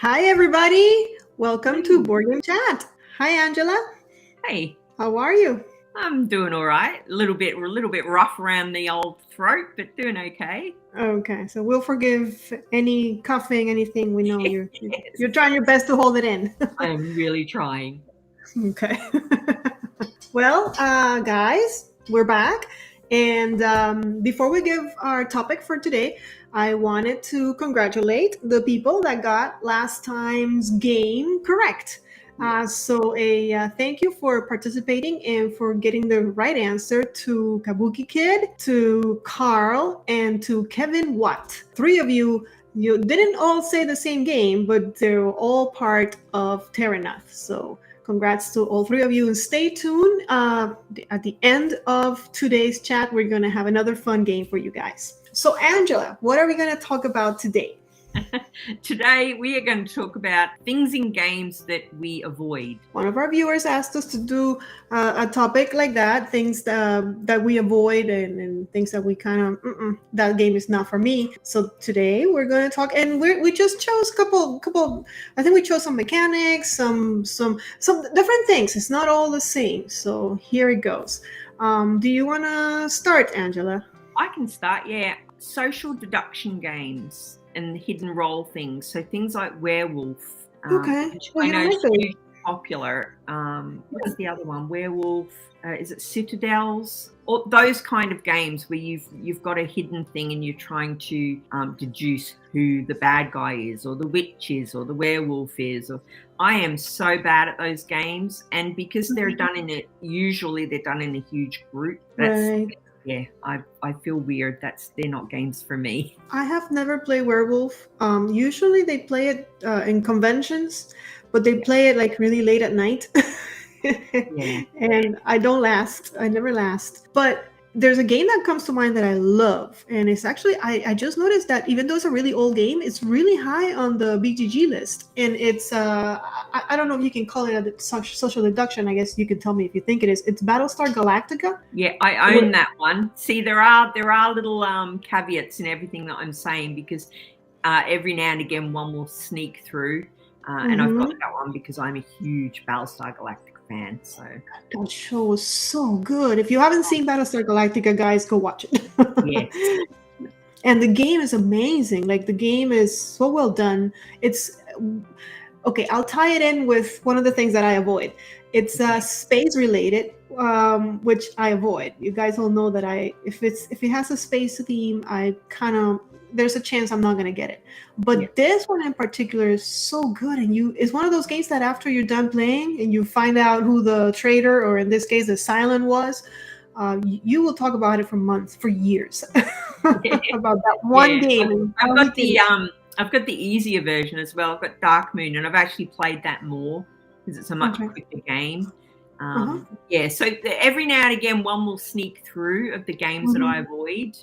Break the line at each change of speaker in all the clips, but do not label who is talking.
Hi, everybody. Welcome to Board Game Chat. Hi, Angela.
Hey,
How are you?
I'm doing all right. A little bit rough around the old throat, but doing okay.
Okay, so we'll forgive any coughing, anything. We know you're
Yes,
you're trying your best to hold it in.
I'm really trying.
Okay. Well, guys, we're back. And before we give our topic for today, I wanted to congratulate the people that got last time's game correct. So, a thank you for participating and for getting the right answer to Kabuki Kid, to Carl, and to Kevin Watt. Three of you. You didn't all say the same game, but they're all part of Terranath. So, congrats to all three of you. And stay tuned. At the end of today's chat, we're going to have another fun game for you guys. So, Angela, what are we going to talk about today?
Today, we are going to talk about things in games that we avoid.
One of our viewers asked us to do a topic like that, things that we avoid and things that we kind of, that game is not for me. So today we're going to talk, and we just chose a couple. I think we chose some mechanics, some different things. It's not all the same. So here it goes. Do you want to start, Angela?
I can start, yeah. Social deduction games and hidden role things. So things like werewolf.
Okay.
Which
Well,
I
you
know
don't
is
like those.
hugely popular. What's the other one? Werewolf. Is it Citadels? Or those kind of games where you've got a hidden thing and you're trying to deduce who the bad guy is, or the witch is, or the werewolf is. Or I am so bad at those games, and because they're done usually they're done in a huge group.
Right.
Yeah, I feel weird. They're not games for me.
I have never played werewolf. Usually they play it in conventions, but they play it like really late at night.
Yeah.
And I don't last. I never last. But there's a game that comes to mind that I love. And it's actually, I just noticed that even though it's a really old game, it's really high on the BGG list. And it's, I don't know if you can call it a social deduction. I guess you can tell me if you think it is. It's Battlestar Galactica.
Yeah, I own that one. See, there are little caveats in everything that I'm saying, because every now and again one will sneak through, and I've got that one because I'm a huge Battlestar Galactica fan. So
that show was so good. If you haven't seen Battlestar Galactica, guys, go watch it.
yes.
And the game is amazing. Like, the game is so well done. It's okay. I'll tie it in with one of the things that I avoid. It's space related, which I avoid. You guys all know that if it has a space theme, I kind of, there's a chance I'm not gonna get it. But this one in particular is so good, and it's one of those games that after you're done playing and you find out who the traitor, or in this case the Cylon was, you will talk about it for months, for years, about that one game.
I've got the easier version as well. I've got Dark Moon, and I've actually played that more because it's a much quicker game. Yeah, so every now and again one will sneak through of the games that I avoid.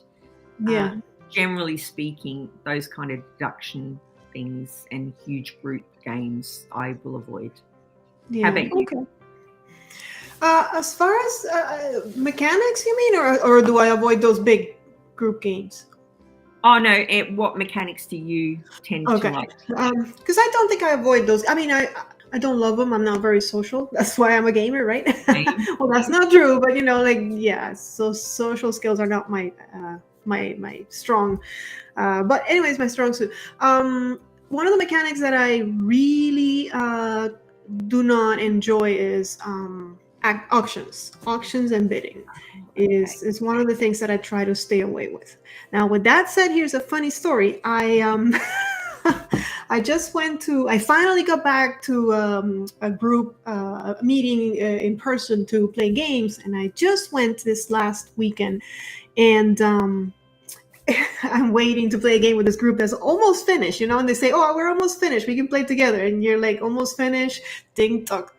Yeah.
Generally speaking, those kind of deduction things and huge group games I will avoid.
Yeah.
How about you?
Okay. As far as mechanics, you mean, or do I avoid those big group games?
Oh no! What mechanics do you tend to like?
Because I don't think I avoid those. I mean, I don't love them. I'm not very social. That's why I'm a gamer, right? Well, that's not true, but so social skills are not my my strong. But anyways, my strong suit. One of the mechanics that I really do not enjoy is auctions and bidding. Is one of the things that I try to stay away with. Now, with that said, here's a funny story. I finally got back to a group meeting in person to play games, and I just went this last weekend, and I'm waiting to play a game with this group that's almost finished, and they say, "Oh, we're almost finished. We can play together." And you're like, "Almost finished?" Tick tock.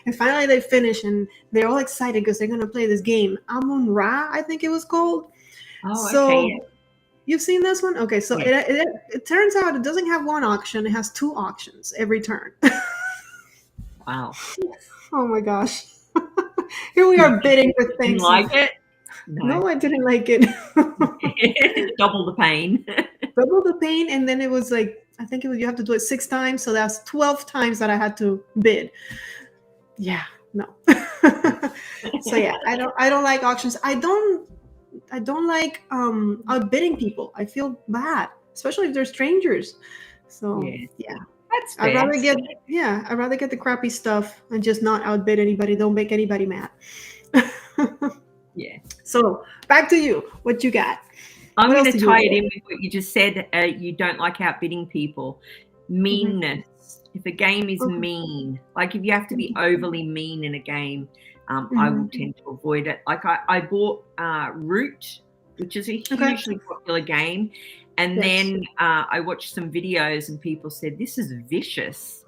And finally they finish, and they're all excited because they're going to play this game, Amun-Ra, I think it was called.
Oh,
so
okay.
You've seen this one? Okay, so it turns out it doesn't have one auction. It has two auctions every turn.
Wow.
Oh my gosh. Here we are bidding for things.
Didn't like it?
No, I didn't like it.
Double the pain.
Double the pain, and then it was like I think you have to do it 6 times, so that's 12 times that I had to bid. Yeah, no. So yeah, I don't like auctions. I don't like outbidding people. I feel bad, especially if they're strangers. So yeah.
That's
I'd
fair.
rather get the crappy stuff and just not outbid anybody. Don't make anybody mad.
Yeah.
So back to you. What you got?
I'm
What
going
else
to
do you
tie it
avoid?
in with what you just said. You don't like outbidding people. Meanness. If a game is
Okay.
mean, like if you have to be overly mean in a game, I
Mhm.
will tend to avoid it. Like I bought Root, which is a hugely popular game, and
Yes.
then I watched some videos and people said this is vicious.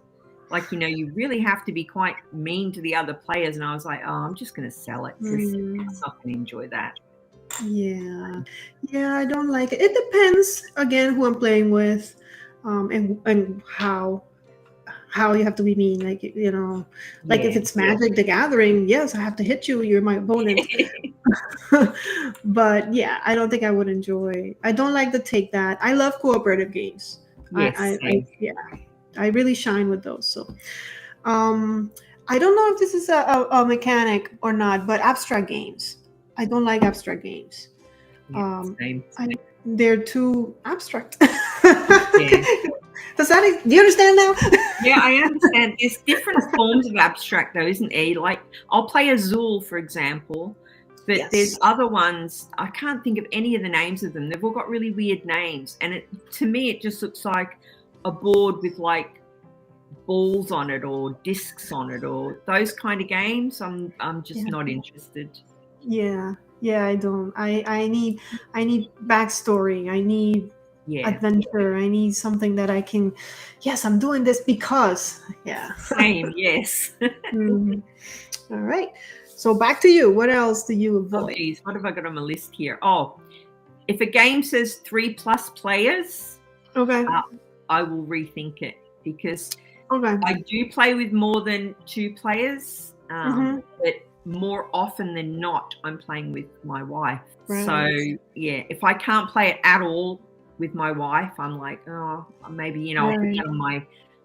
Like, you know, you really have to be quite mean to the other players. And I was like, oh, I'm just going to sell it because I'm not going to enjoy that.
Yeah. Yeah, I don't like it. It depends again who I'm playing with, and how you have to be mean. Like, you know, like if it's Magic the Gathering, yes, I have to hit you. You're my opponent. But yeah, I don't think I would enjoy. I don't like to take that. I love cooperative games.
Yes.
I really shine with those. So, I don't know if this is a mechanic or not, but abstract games. I don't like abstract games.
Yeah, same.
They're too abstract.
Yeah.
Do you understand now?
Yeah, I understand. There's different forms of abstract, though, isn't there? Like, I'll play Azul, for example, but there's other ones. I can't think of any of the names of them. They've all got really weird names, and to me, it just looks like a board with like balls on it or discs on it or those kind of games. I'm just not interested.
Yeah, I don't. I need backstory. I need adventure. I need something that I can. Yes, I'm doing this because. Yeah.
Same. Yes.
All right. So back to you. What else do you avoid?
Oh, geez, what have I got on my list here? Oh, if a game says 3+ players,
okay,
I will rethink it because
okay,
I do play with more than 2 players, but more often than not, I'm playing with my wife.
Right.
So yeah, if I can't play it at all with my wife, I'm like, oh, maybe, you know, I'll put that on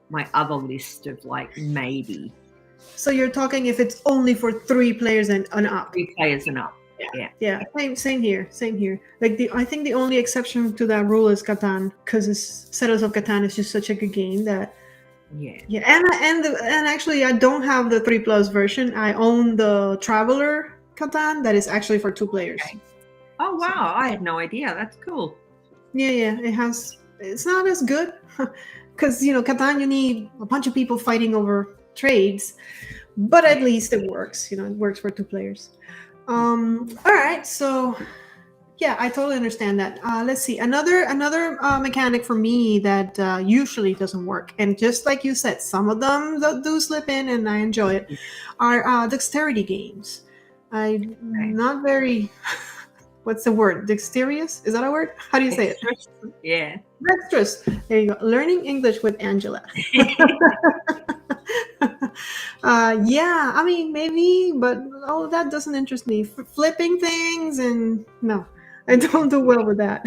my other list of like maybe.
So you're talking if it's only for 3 players and up.
3 players and up. Yeah.
Same here. Like I think the only exception to that rule is Catan, because Settlers of Catan is just such a good game that. Yeah, and actually, I don't have the 3+ version. I own the Traveler Catan that is actually for 2 players.
Okay. Oh wow, I had no idea. That's cool.
Yeah, it's not as good because Catan, you need a bunch of people fighting over trades, but at least it works. It works for 2 players. All right, so yeah, I totally understand that. Let's see, another mechanic for me that usually doesn't work, and just like you said, some of them do slip in, and I enjoy it. Are dexterity games. I'm not very. What's the word? Dexterous? Is that a word? How do you say it?
Yeah.
Dexterous. There you go. Learning English with Angela. Yeah, I mean, maybe, but all of that doesn't interest me. Flipping things and no, I don't do well with that.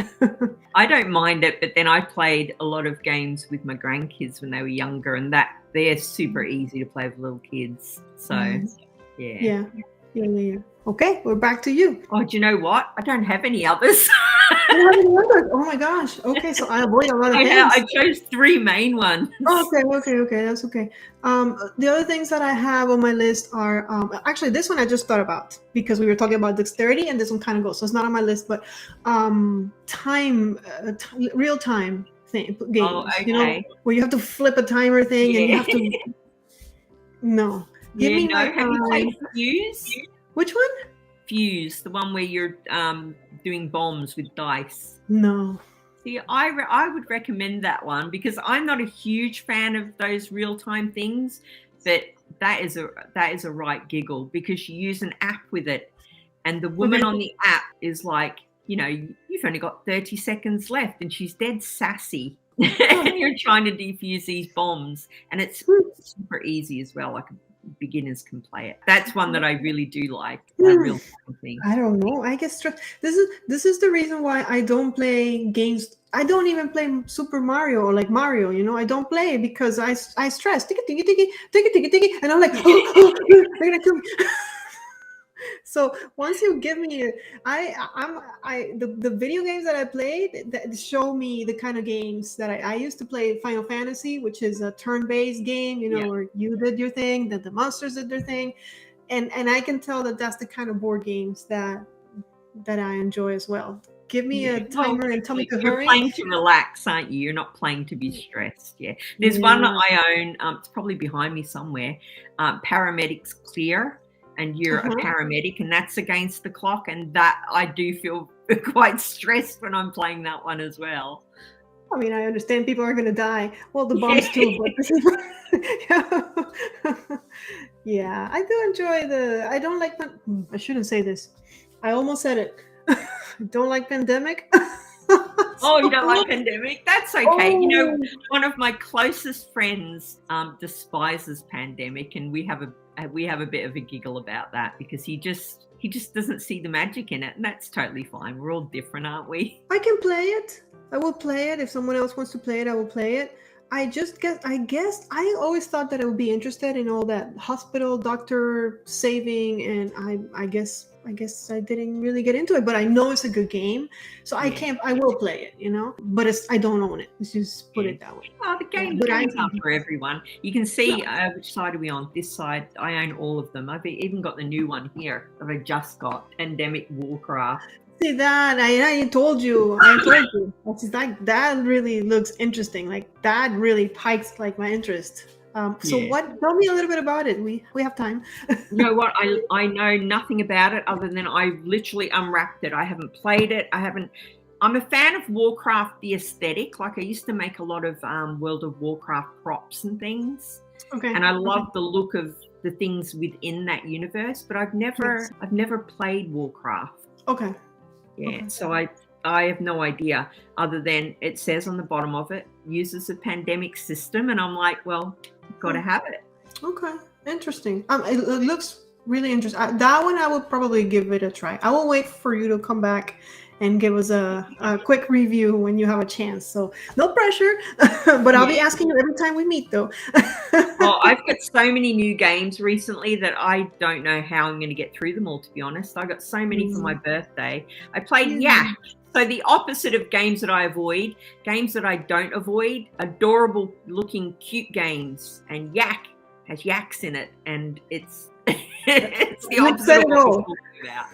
I don't mind it, but then I played a lot of games with my grandkids when they were younger, and they're super easy to play with little kids. So, yeah.
Okay, we're back to you.
Oh, do you know what? I don't have any others.
Oh my gosh. Okay, so I avoid a lot of things.
I chose 3 main ones.
Okay, that's okay. The other things that I have on my list are actually this one I just thought about because we were talking about dexterity, and this one kind of goes. So it's not on my list, but real time games.
Oh, okay.
Where you have to flip a timer thing and you have to. No. Give me
have you played Fuse?
Which one?
Fuse, the one where you're doing bombs with dice.
No.
See, I would recommend that one because I'm not a huge fan of those real-time things, but that is a right giggle because you use an app with it, and the woman on the app is like, you've only got 30 seconds left, and she's dead sassy. And you're trying to defuse these bombs, and it's super easy as well. Like beginners can play it. That's one that I really do like. A real thing.
I don't know. I guess this is the reason why I don't play games. I don't even play Super Mario or like Mario. You know, I don't play it because I stress. Tiki tiki tiki tiki tiki tiki, and I'm like, oh, they're gonna kill me. So once you give me, the video games that I played that show me the kind of games that I used to play. Final Fantasy, which is a turn-based game, you know, where you did your thing, that the monsters did their thing, and I can tell that that's the kind of board games that I enjoy as well. Give me a timer and tell me to hurry.
You're playing to relax, aren't you? You're not playing to be stressed. Yeah. There's one that I own. It's probably behind me somewhere. Paramedics Clear. And you're a paramedic, and that's against the clock, and that I do feel quite stressed when I'm playing that one as well.
I mean, I understand people are going to die. Well, the bombs too, but this is yeah, I do enjoy I don't like I shouldn't say this. I almost said it. I don't like Pandemic.
Oh, you don't like Pandemic? That's okay. You know, one of my closest friends despises Pandemic, and we have a bit of a giggle about that because he just doesn't see the magic in it, and that's totally fine. We're all different, aren't we?
I can play it. I will play it. If someone else wants to play it, I will play it. I guess I always thought that I would be interested in all that hospital doctor saving, and I guess I didn't really get into it, but I know it's a good game, so I will play it, you know, but I don't own it. Let's just put it that way.
Oh, the game's up for everyone. You can see which side are we on? This side, I own all of them. I've even got the new one here that I just got, Pandemic Warcraft.
See that? I told you. It's like, that really looks interesting. Like, that really pikes like my interest. So tell me a little bit about it. We have time.
You know what? I know nothing about it other than I literally unwrapped it. I haven't played it. I'm a fan of Warcraft, the aesthetic. Like, I used to make a lot of World of Warcraft props and things. Okay. And I love the look of the things within that universe, but I've never played Warcraft.
Okay.
Yeah. Okay. So I have no idea other than it says on the bottom of it, uses a pandemic system. And I'm like, well, got to have it.
Okay. Interesting. It looks really interesting. That one I will probably give it a try. I will wait for you to come back and give us a quick review when you have a chance. So no pressure, but I'll be asking you every time we meet though.
Well, I've got so many new games recently that I don't know how I'm going to get through them all, to be honest. I got so many for my birthday. I played Yak. So the opposite of games that I avoid, games that I don't avoid, adorable looking, cute games. And Yak has yaks in it, and it's the opposite of what I'm talking about.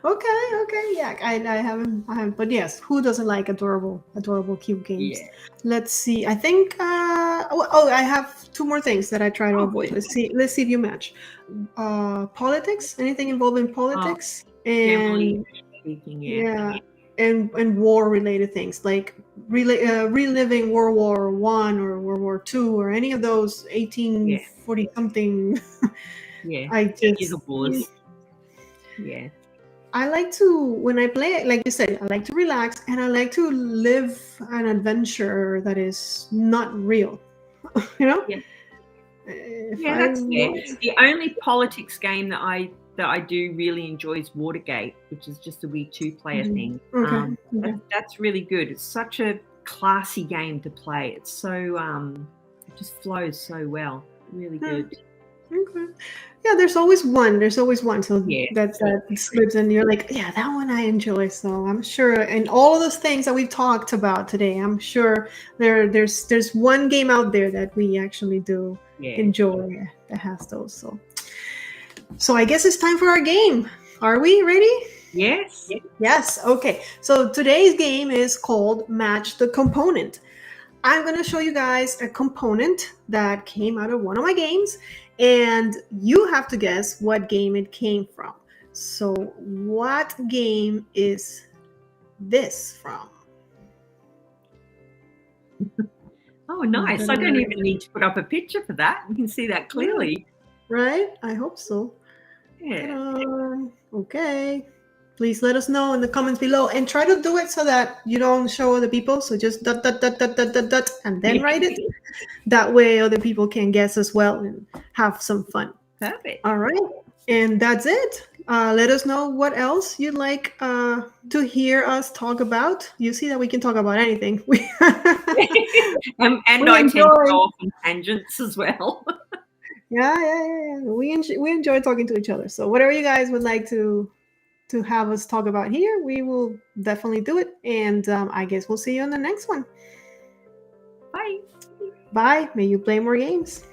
Okay, yeah, I haven't, but yes, who doesn't like adorable cute games? Yeah. Let's see. I think I have two more things that I try to avoid. Let's see if you match. Politics, anything involving politics, and and war related things like reliving World War I or World War II or any of those 1840 something.
Yeah.
I like to, when I play it, like you said, I like to relax and I like to live an adventure that is not real. You know?
Yeah. That's fair. The only politics game that I do really enjoy is Watergate, which is just a wee 2-player thing. That's really good. It's such a classy game to play. It's so it just flows so well. Really good.
Okay. Yeah, there's always one. So that slips, and you're like, yeah, that one I enjoy. So I'm sure, and all of those things that we've talked about today, I'm sure there's one game out there that we actually do enjoy that has those. So I guess it's time for our game. Are we ready?
Yes.
Yes. Okay. So today's game is called Match the Component. I'm going to show you guys a component that came out of one of my games, and you have to guess what game it came from. So what game is this from?
Oh, nice. I don't even need to put up a picture for that. We can see that clearly.
Right? I hope so.
Yeah.
Okay. please let us know in the comments below, and try to do it so that you don't show other people. So just dot dot dot dot dot dot dot and then write it. That way other people can guess as well and have some fun.
Perfect.
All right. And that's it. Let us know what else you'd like to hear us talk about. You see that we can talk about anything.
and
we
I tend to
enjoy-
go off on tangents as well.
Yeah. We enjoy talking to each other. So whatever you guys would like to have us talk about here, we will definitely do it. And I guess we'll see you on the next one.
Bye.
Bye. May you play more games.